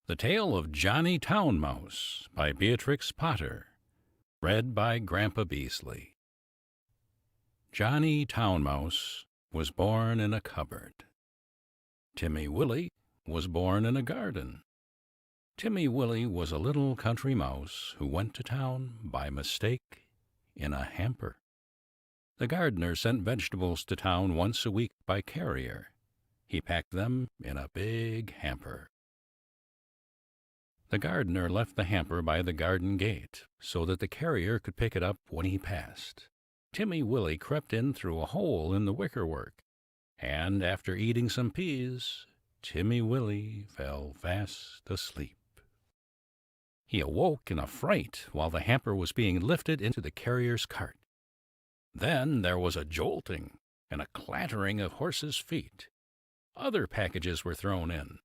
The Tale of Johnny Town Mouse by Beatrix Potter. Read by Grandpa Beasley. Johnny Town Mouse was born in a cupboard. Timmie Willie was born in a garden. Timmie Willie was a little country mouse who went to town by mistake in a hamper. The gardener sent vegetables to town once a week by carrier. He packed them in a big hamper. The gardener left the hamper by the garden gate so that the carrier could pick it up when he passed. Timmie Willie crept in through a hole in the wickerwork, and after eating some peas, Timmie Willie fell fast asleep. He awoke in a fright while the hamper was being lifted into the carrier's cart. Then there was a jolting and a clattering of horses' feet. Other packages were thrown in.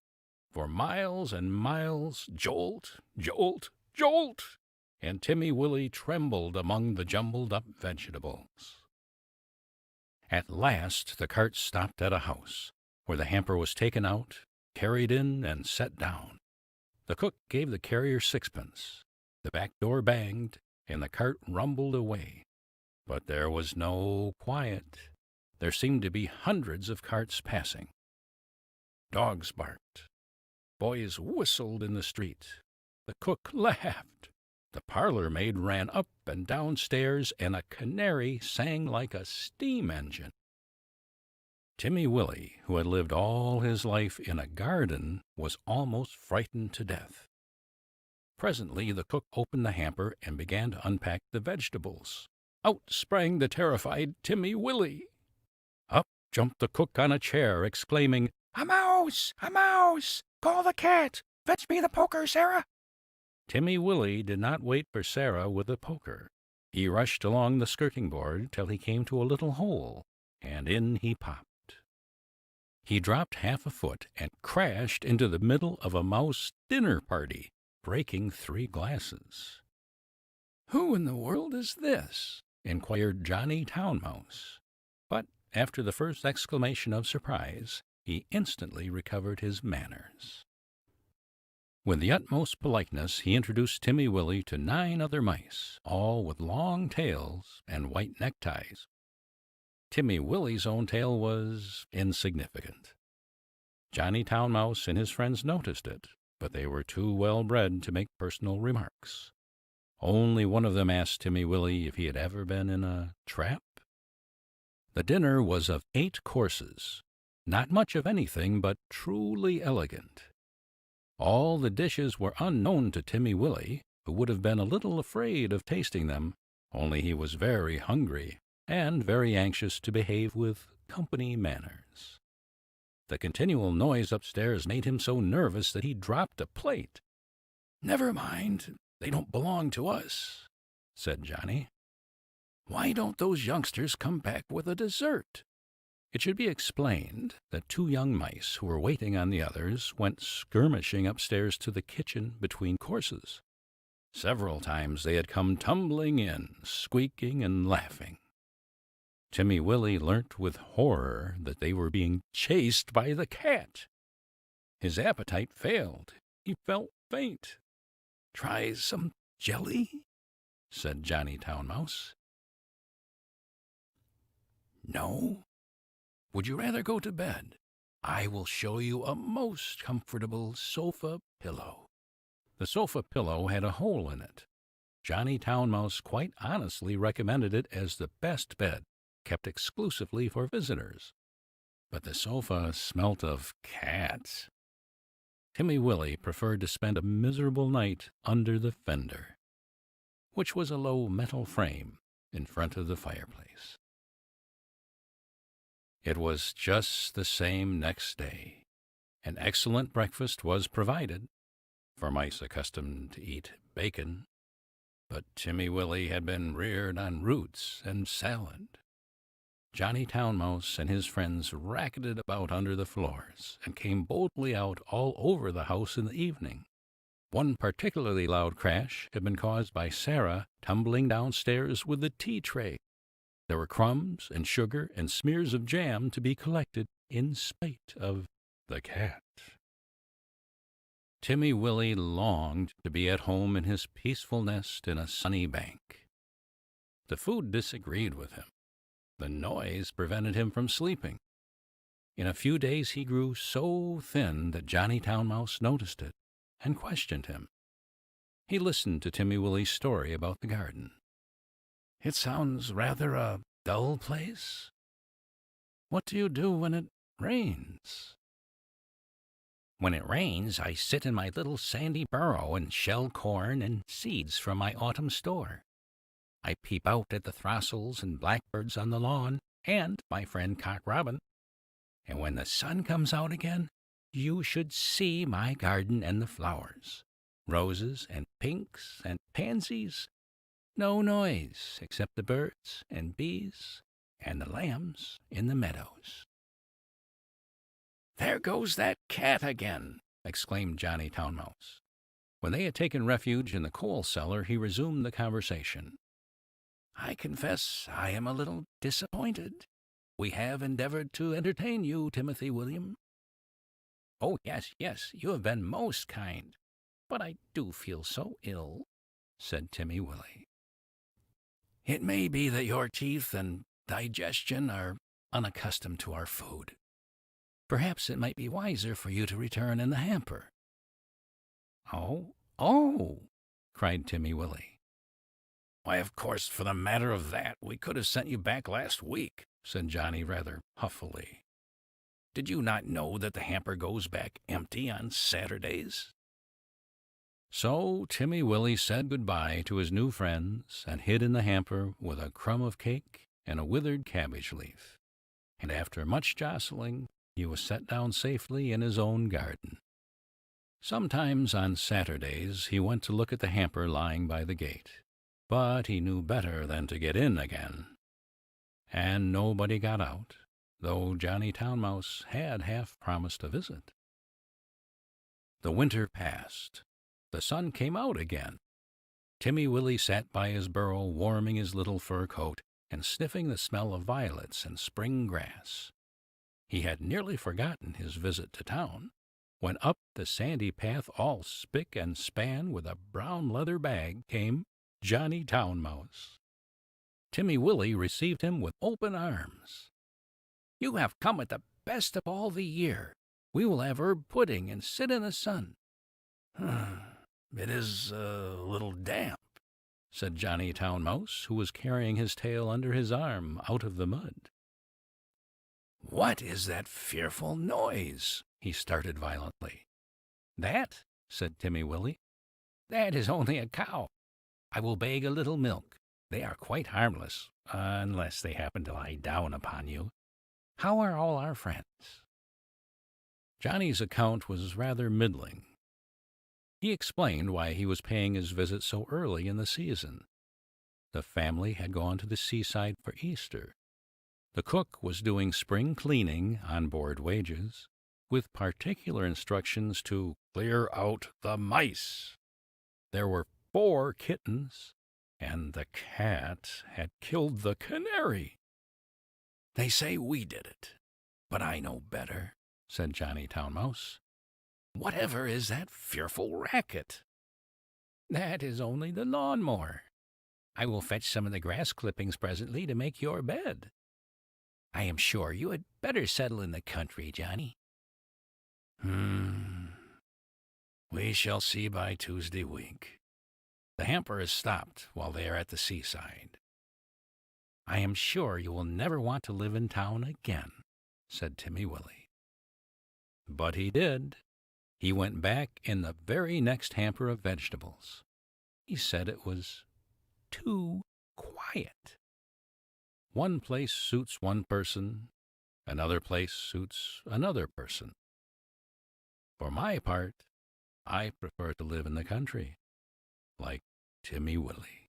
For miles and miles, jolt, jolt, jolt, and Timmie Willie trembled among the jumbled-up vegetables. At last the cart stopped at a house, where the hamper was taken out, carried in, and set down. The cook gave the carrier sixpence. The back door banged, and the cart rumbled away. But there was no quiet. There seemed to be hundreds of carts passing. Dogs barked. Boys whistled in the street. The cook laughed. The parlor maid ran up and down stairs, and a canary sang like a steam engine. Timmie Willie, who had lived all his life in a garden, was almost frightened to death. Presently the cook opened the hamper and began to unpack the vegetables. Out sprang the terrified Timmie Willie. Up jumped the cook on a chair, exclaiming, "A mouse! A mouse! Call the cat! Fetch me the poker, Sarah!" Timmie Willie did not wait for Sarah with the poker. He rushed along the skirting board till he came to a little hole, and in he popped. He dropped half a foot and crashed into the middle of a mouse dinner party, breaking 3 glasses. "Who in the world is this?" inquired Johnny Town Mouse. But after the first exclamation of surprise, he instantly recovered his manners. With the utmost politeness, he introduced Timmie Willie to 9 other mice, all with long tails and white neckties. Timmie Willie's own tail was insignificant. Johnny Town Mouse and his friends noticed it, but they were too well bred to make personal remarks. Only one of them asked Timmie Willie if he had ever been in a trap. The dinner was of 8 courses. Not much of anything, but truly elegant. All the dishes were unknown to Timmie Willie, who would have been a little afraid of tasting them, only he was very hungry and very anxious to behave with company manners. The continual noise upstairs made him so nervous that he dropped a plate. "Never mind, they don't belong to us," said Johnny. "Why don't those youngsters come back with a dessert?" It should be explained that 2 young mice who were waiting on the others went skirmishing upstairs to the kitchen between courses. Several times they had come tumbling in, squeaking and laughing. Timmie Willie learnt with horror that they were being chased by the cat. His appetite failed. He felt faint. "Try some jelly?" said Johnny Town Mouse. "No? Would you rather go to bed? I will show you a most comfortable sofa pillow." The sofa pillow had a hole in it. Johnny Town Mouse quite honestly recommended it as the best bed, kept exclusively for visitors. But the sofa smelt of cats. Timmie Willie preferred to spend a miserable night under the fender, which was a low metal frame in front of the fireplace. It was just the same next day. An excellent breakfast was provided, for mice accustomed to eat bacon, but Timmie Willie had been reared on roots and salad. Johnny Town Mouse and his friends racketed about under the floors and came boldly out all over the house in the evening. One particularly loud crash had been caused by Sarah tumbling downstairs with the tea tray. There were crumbs and sugar and smears of jam to be collected in spite of the cat. Timmie Willie longed to be at home in his peaceful nest in a sunny bank. The food disagreed with him. The noise prevented him from sleeping. In a few days he grew so thin that Johnny Town Mouse noticed it and questioned him. He listened to Timmie Willie's story about the garden. "It sounds rather a dull place. What do you do when it rains?" "When it rains, I sit in my little sandy burrow and shell corn and seeds from my autumn store. I peep out at the throstles and blackbirds on the lawn and my friend Cock Robin. And when the sun comes out again, you should see my garden and the flowers. Roses and pinks and pansies. No noise except the birds and bees and the lambs in the meadows." "There goes that cat again!" exclaimed Johnny Town Mouse. When they had taken refuge in the coal cellar, he resumed the conversation. "I confess I am a little disappointed. We have endeavored to entertain you, Timothy William." "Oh, yes, you have been most kind. But I do feel so ill," said Timmie Willie. "It may be that your teeth and digestion are unaccustomed to our food. Perhaps it might be wiser for you to return in the hamper." Oh, cried Timmie Willie. "Why, of course, for the matter of that, we could have sent you back last week," said Johnny rather huffily. "Did you not know that the hamper goes back empty on Saturdays?" So Timmie Willie said good-bye to his new friends and hid in the hamper with a crumb of cake and a withered cabbage leaf. And after much jostling, he was set down safely in his own garden. Sometimes on Saturdays he went to look at the hamper lying by the gate, but he knew better than to get in again. And nobody got out, though Johnny Town Mouse had half promised a visit. The winter passed. The sun came out again. Timmie Willie sat by his burrow, warming his little fur coat and sniffing the smell of violets and spring grass. He had nearly forgotten his visit to town, when up the sandy path, all spick and span with a brown leather bag, came Johnny Town Mouse. Timmie Willie received him with open arms. "You have come at the best of all the year. We will have herb pudding and sit in the sun." "It is a little damp," said Johnny Town Mouse, who was carrying his tail under his arm out of the mud. "What is that fearful noise?" he started violently. "That," said Timmie Willie, "that is only a cow. I will beg a little milk. They are quite harmless, unless they happen to lie down upon you. How are all our friends?" Johnny's account was rather middling. He explained why he was paying his visit so early in the season. The family had gone to the seaside for Easter. The cook was doing spring cleaning on board wages, with particular instructions to clear out the mice. There were 4 kittens, and the cat had killed the canary. "They say we did it, but I know better," said Johnny Town Mouse. "Whatever is that fearful racket?" "That is only the lawn-mower. I will fetch some of the grass clippings presently to make your bed. I am sure you had better settle in the country, Johnny." We shall see by Tuesday week. The hamper is stopped while they are at the seaside." "I am sure you will never want to live in town again," said Timmie Willie. But he did. He went back in the very next hamper of vegetables. He said it was too quiet. One place suits one person, another place suits another person. For my part, I prefer to live in the country, like Timmie Willie.